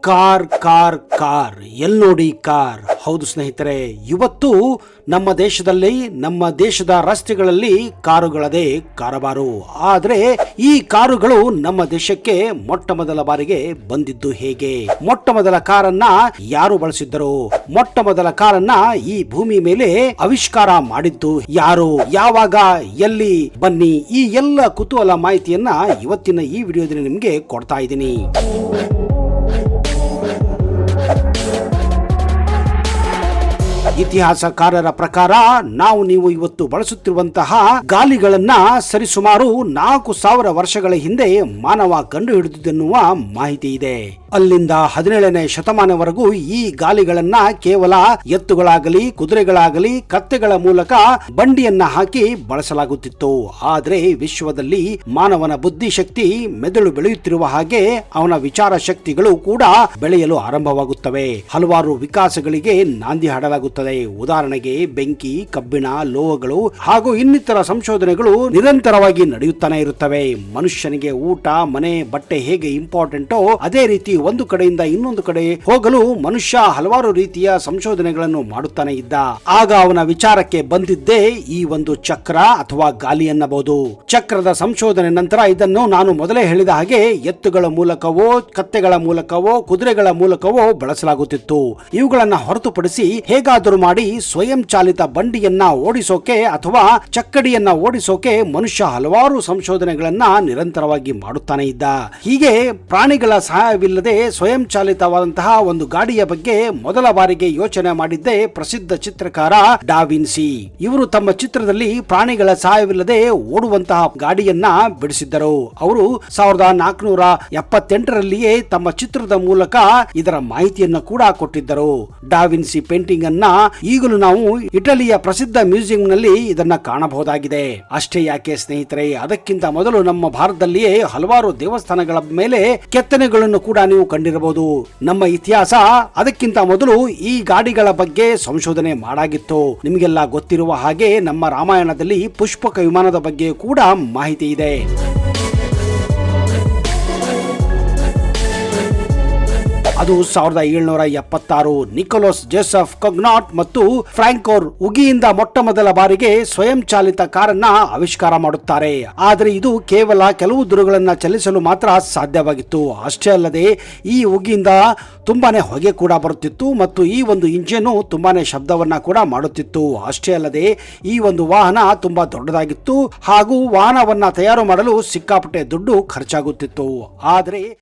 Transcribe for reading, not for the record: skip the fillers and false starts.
Car car car ನೋಡಿ car. ಹೌದು ಸ್ನೇಹಿತರೆ, ಇವತ್ತು ನಮ್ಮ ದೇಶದಲ್ಲಿ, ನಮ್ಮ ದೇಶದ ರಸ್ತೆಗಳಲ್ಲಿ ಕಾರುಗಳದೇ ಕಾರಬಾರು. ಆದರೆ ಈ ಕಾರುಗಳು ನಮ್ಮ ದೇಶಕ್ಕೆ ಮೊಟ್ಟ ಮೊದಲ ಬಾರಿಗೆ ಬಂದಿದ್ದು ಹೇಗೆ? ಮೊಟ್ಟ ಮೊದಲ ಕಾರನ್ನ ಯಾರು ಬಳಸಿದ್ದರು? ಮೊಟ್ಟ ಮೊದಲ ಕಾರನ್ನ ಈ ಭೂಮಿ ಮೇಲೆ ಆವಿಷ್ಕಾರ ಮಾಡಿದ್ದು ಯಾರು, ಯಾವಾಗ, ಎಲ್ಲಿ? ಬನ್ನಿ ಈ ಎಲ್ಲ ಕುತೂಹಲ ಮಾಹಿತಿಯನ್ನ ಇವತ್ತಿನ ಈ ವಿಡಿಯೋದಲ್ಲಿ ನಿಮ್ಗೆ ಕೊಡ್ತಾ ಇದ್ದೀನಿ. ಇತಿಹಾಸಕಾರರ ಪ್ರಕಾರ ನಾವು ನೀವು ಇವತ್ತು ಬಳಸುತ್ತಿರುವಂತಹ ಗಾಲಿಗಳನ್ನ ಸರಿಸುಮಾರು 4000 ವರ್ಷಗಳ ಹಿಂದೆ ಮಾನವ ಕಂಡು ಹಿಡಿದುದೆನ್ನುವ ಮಾಹಿತಿ ಇದೆ. ಅಲ್ಲಿಂದ 17ನೇ ಶತಮಾನವರೆಗೂ ಈ ಗಾಲಿಗಳನ್ನ ಕೇವಲ ಎತ್ತುಗಳಾಗಲಿ, ಕುದುರೆಗಳಾಗಲಿ, ಕತ್ತೆಗಳ ಮೂಲಕ ಬಂಡಿಯನ್ನ ಹಾಕಿ ಬಳಸಲಾಗುತ್ತಿತ್ತು. ಆದರೆ ವಿಶ್ವದಲ್ಲಿ ಮಾನವನ ಬುದ್ಧಿಶಕ್ತಿ, ಮೆದುಳು ಬೆಳೆಯುತ್ತಿರುವ ಹಾಗೆ ಅವನ ವಿಚಾರ ಶಕ್ತಿಗಳು ಕೂಡ ಬೆಳೆಯಲು ಆರಂಭವಾಗುತ್ತವೆ. ಹಲವಾರು ವಿಕಾಸಗಳಿಗೆ ನಾಂದಿ ಹಾಡಲಾಗುತ್ತದೆ. ಉದಾಹರಣೆಗೆ ಬೆಂಕಿ, ಕಬ್ಬಿಣ, ಲೋಹಗಳು ಹಾಗೂ ಇನ್ನಿತರ ಸಂಶೋಧನೆಗಳು ನಿರಂತರವಾಗಿ ನಡೆಯುತ್ತಾನೆ ಇರುತ್ತವೆ. ಮನುಷ್ಯನಿಗೆ ಊಟ, ಮನೆ, ಬಟ್ಟೆ ಹೇಗೆ ಇಂಪಾರ್ಟೆಂಟೋ ಅದೇ ರೀತಿ ಒಂದು ಕಡೆಯಿಂದ ಇನ್ನೊಂದು ಕಡೆ ಹೋಗಲು ಮನುಷ್ಯ ಹಲವಾರು ರೀತಿಯ ಸಂಶೋಧನೆಗಳನ್ನು ಮಾಡುತ್ತಾನೆ ಇದ್ದ. ಆಗ ಅವನ ವಿಚಾರಕ್ಕೆ ಬಂದಿದ್ದೇ ಈ ಒಂದು ಚಕ್ರ ಅಥವಾ ಗಾಲಿ ಅನ್ನಬಹುದು. ಚಕ್ರದ ಸಂಶೋಧನೆ ನಂತರ ಇದನ್ನು ನಾನು ಮೊದಲೇ ಹೇಳಿದ ಹಾಗೆ ಎತ್ತುಗಳ ಮೂಲಕವೋ, ಕತ್ತೆಗಳ ಮೂಲಕವೋ, ಕುದುರೆಗಳ ಮೂಲಕವೋ ಬಳಸಲಾಗುತ್ತಿತ್ತು. ಇವುಗಳನ್ನ ಹೊರತುಪಡಿಸಿ ಹೇಗಾದರೂ ಮಾಡಿ ಸ್ವಯಂ ಚಾಲಿತ ಬಂಡಿಯನ್ನ ಓಡಿಸೋಕೆ ಅಥವಾ ಚಕ್ಕಡಿಯನ್ನ ಓಡಿಸೋಕೆ ಮನುಷ್ಯ ಹಲವಾರು ಸಂಶೋಧನೆಗಳನ್ನ ನಿರಂತರವಾಗಿ ಮಾಡುತ್ತಾನೆ ಇದ್ದ. ಹೀಗೆ ಪ್ರಾಣಿಗಳ ಸಹಾಯವಿಲ್ಲದೆ ಸ್ವಯಂ ಚಾಲಿತವಾದಂತಹ ಒಂದು ಗಾಡಿಯ ಬಗ್ಗೆ ಮೊದಲ ಬಾರಿಗೆ ಯೋಚನೆ ಮಾಡಿದ್ದೇ ಪ್ರಸಿದ್ಧ ಚಿತ್ರಕಾರ ಡಾ ವಿನ್ಸಿ. ಇವರು ತಮ್ಮ ಚಿತ್ರದಲ್ಲಿ ಪ್ರಾಣಿಗಳ ಸಹಾಯವಿಲ್ಲದೆ ಓಡುವಂತಹ ಗಾಡಿಯನ್ನ ಬಿಡಿಸಿದ್ದರು. ಅವರು 1478ರಲ್ಲಿಯೇ ತಮ್ಮ ಚಿತ್ರದ ಮೂಲಕ ಇದರ ಮಾಹಿತಿಯನ್ನು ಕೂಡ ಕೊಟ್ಟಿದ್ದರು. ಡಾ ವಿನ್ಸಿ ಪೇಂಟಿಂಗ್ ಅನ್ನ ಈಗಲೂ ನಾವು ಇಟಲಿಯ ಪ್ರಸಿದ್ಧ ಮ್ಯೂಸಿಯಂ ನಲ್ಲಿ ಇದನ್ನ ಕಾಣಬಹುದಾಗಿದೆ. ಅಷ್ಟೇ ಯಾಕೆ ಸ್ನೇಹಿತರೆ, ಅದಕ್ಕಿಂತ ಮೊದಲು ನಮ್ಮ ಭಾರತದಲ್ಲಿಯೇ ಹಲವಾರು ದೇವಸ್ಥಾನಗಳ ಮೇಲೆ ಕೆತ್ತನೆಗಳನ್ನು ಕೂಡ ನೀವು ಕಂಡಿರಬಹುದು. ನಮ್ಮ ಇತಿಹಾಸ ಅದಕ್ಕಿಂತ ಮೊದಲು ಈ ಗಾಡಿಗಳ ಬಗ್ಗೆ ಸಂಶೋಧನೆ ಮಾಡಾಗಿತ್ತು. ನಿಮಗೆಲ್ಲ ಗೊತ್ತಿರುವ ಹಾಗೆ ನಮ್ಮ ರಾಮಾಯಣದಲ್ಲಿ ಪುಷ್ಪಕ ವಿಮಾನದ ಬಗ್ಗೆ ಕೂಡ ಮಾಹಿತಿ ಇದೆ. ಅದು 1776 ನಿಕೋಲಸ್ ಜೋಸೆಫ್ ಕೊಗ್ನಾಟ್ ಮತ್ತು ಫ್ರಾಂಕೋರ್ ಉಗಿಯಿಂದ ಮೊಟ್ಟ ಮೊದಲ ಬಾರಿಗೆ ಸ್ವಯಂ ಚಾಲಿತ ಕಾರನ್ನ ಆವಿಷ್ಕಾರ ಮಾಡುತ್ತಾರೆ. ಆದರೆ ಇದು ಕೇವಲ ಕೆಲವು ದೂರಗಳನ್ನ ಚಲಿಸಲು ಮಾತ್ರ ಸಾಧ್ಯವಾಗಿತ್ತು. ಅಷ್ಟೇ ಅಲ್ಲದೆ ಈ ಉಗಿಯಿಂದ ತುಂಬಾನೇ ಹೊಗೆ ಕೂಡ ಬರುತ್ತಿತ್ತು ಮತ್ತು ಈ ಒಂದು ಇಂಜಿನ್ ತುಂಬಾನೇ ಶಬ್ದವನ್ನ ಕೂಡ ಮಾಡುತ್ತಿತ್ತು. ಅಷ್ಟೇ ಅಲ್ಲದೆ ಈ ಒಂದು ವಾಹನ ತುಂಬಾ ದೊಡ್ಡದಾಗಿತ್ತು ಹಾಗೂ ವಾಹನವನ್ನ ತಯಾರು ಮಾಡಲು ಸಿಕ್ಕಾಪಟ್ಟೆ ದುಡ್ಡು ಖರ್ಚಾಗುತ್ತಿತ್ತು. ಆದರೆ